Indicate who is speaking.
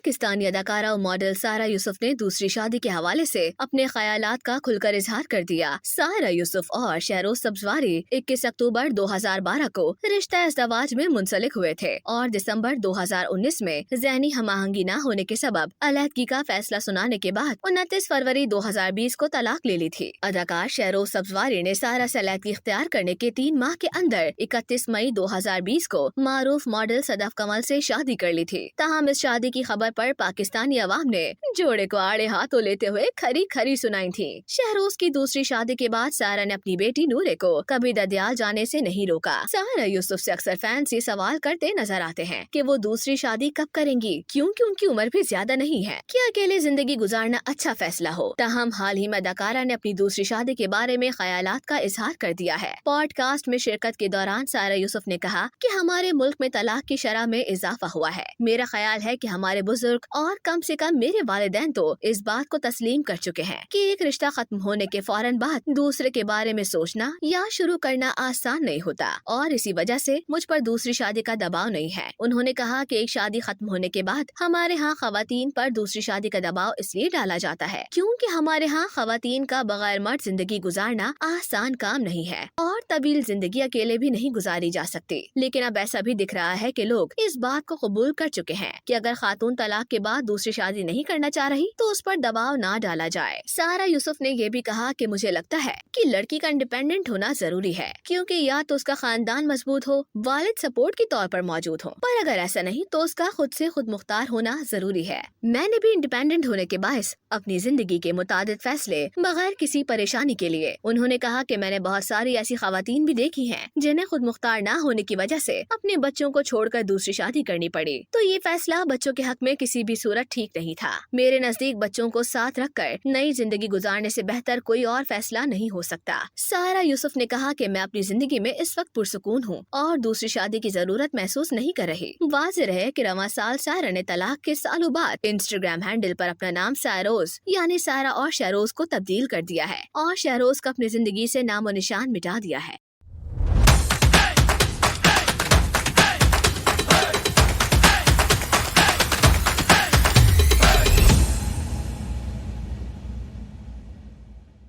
Speaker 1: پاکستانی اداکارہ و ماڈل سارہ یوسف نے دوسری شادی کے حوالے سے اپنے خیالات کا کھل کر اظہار کر دیا۔ سارہ یوسف اور شہروز سبزواری 21 اکتوبر 2012 کو رشتہ ازدواج میں منسلک ہوئے تھے اور دسمبر 2019 میں ذہنی ہم آہنگی نہ ہونے کے سبب علیحدگی کا فیصلہ سنانے کے بعد 29 فروری 2020 کو طلاق لے لی تھی۔ اداکار شہروز سبزواری نے سارہ سے علیحدگی اختیار کرنے کے 3 ماہ کے اندر 31 مئی 2020 کو معروف ماڈل صدف کمل سے شادی کر لی تھی۔ تاہم اس شادی کی خبر پر پاکستانی عوام نے جوڑے کو آڑے ہاتھوں لیتے ہوئے کھری کھری سنائی تھی۔ شہروز کی دوسری شادی کے بعد سارہ نے اپنی بیٹی نورے کو کبھی ددیال جانے سے نہیں روکا۔ سارہ یوسف سے اکثر فینس یہ سوال کرتے نظر آتے ہیں کہ وہ دوسری شادی کب کریں گی، کیونکہ ان کی عمر بھی زیادہ نہیں ہے، کیا اکیلے زندگی گزارنا اچھا فیصلہ ہو۔ تاہم حال ہی میں اداکارہ نے اپنی دوسری شادی کے بارے میں خیالات کا اظہار کر دیا ہے۔ پوڈ کاسٹ میں شرکت کے دوران سارہ یوسف نے کہا کہ ہمارے ملک میں طلاق کی شرح میں اضافہ ہوا ہے۔ میرا خیال ہے کہ ہمارے بزرگ اور کم سے کم میرے والدین تو اس بات کو تسلیم کر چکے ہیں کہ ایک رشتہ ختم ہونے کے فوراً بعد دوسرے کے بارے میں سوچنا یا شروع کرنا آسان نہیں ہوتا، اور اسی وجہ سے مجھ پر دوسری شادی کا دباؤ نہیں ہے۔ انہوں نے کہا کہ ایک شادی ختم ہونے کے بعد ہمارے ہاں خواتین پر دوسری شادی کا دباؤ اس لیے ڈالا جاتا ہے کیونکہ ہمارے ہاں خواتین کا بغیر مرد زندگی گزارنا آسان کام نہیں ہے اور طویل زندگی اکیلے بھی نہیں گزاری جا سکتی۔ لیکن اب ایسا بھی دکھ رہا ہے کہ لوگ اس بات کو قبول کر چکے ہیں کہ اگر خاتون طلاق کے بعد دوسری شادی نہیں کرنا چاہ رہی تو اس پر دباؤ نہ ڈالا جائے۔ سارہ یوسف نے یہ بھی کہا کہ مجھے لگتا ہے کہ لڑکی کا انڈیپینڈنٹ ہونا ضروری ہے کیونکہ یا تو اس کا خاندان مضبوط ہو، والد سپورٹ کے طور پر موجود ہو، پر اگر ایسا نہیں تو اس کا خود سے خود مختار ہونا ضروری ہے۔ میں نے بھی انڈیپینڈنٹ ہونے کے باعث اپنی زندگی کے متعدد فیصلے بغیر کسی پریشانی کے لیے۔ انہوں نے کہا کہ میں نے بہت ساری ایسی خواتین بھی دیکھی ہیں جنہیں خود مختار نہ ہونے کی وجہ سے اپنے بچوں کو چھوڑ کر دوسری شادی کرنی پڑی، تو یہ فیصلہ بچوں کے حق میں کسی بھی صورت ٹھیک نہیں تھا۔ میرے نزدیک بچوں کو ساتھ رکھ کر نئی زندگی گزارنے سے بہتر کوئی اور فیصلہ نہیں ہو سکتا۔ سارہ یوسف نے کہا کہ میں اپنی زندگی میں اس وقت پرسکون ہوں اور دوسری شادی کی ضرورت محسوس نہیں کر رہی۔ واضح رہے کہ رواں سال سارہ نے طلاق کے سالوں بعد انسٹاگرام ہینڈل پر اپنا نام سائروز یعنی سارہ اور شہروز کو تبدیل کر دیا ہے اور شہروز کو اپنی زندگی سے نام و نشان مٹا دیا ہے۔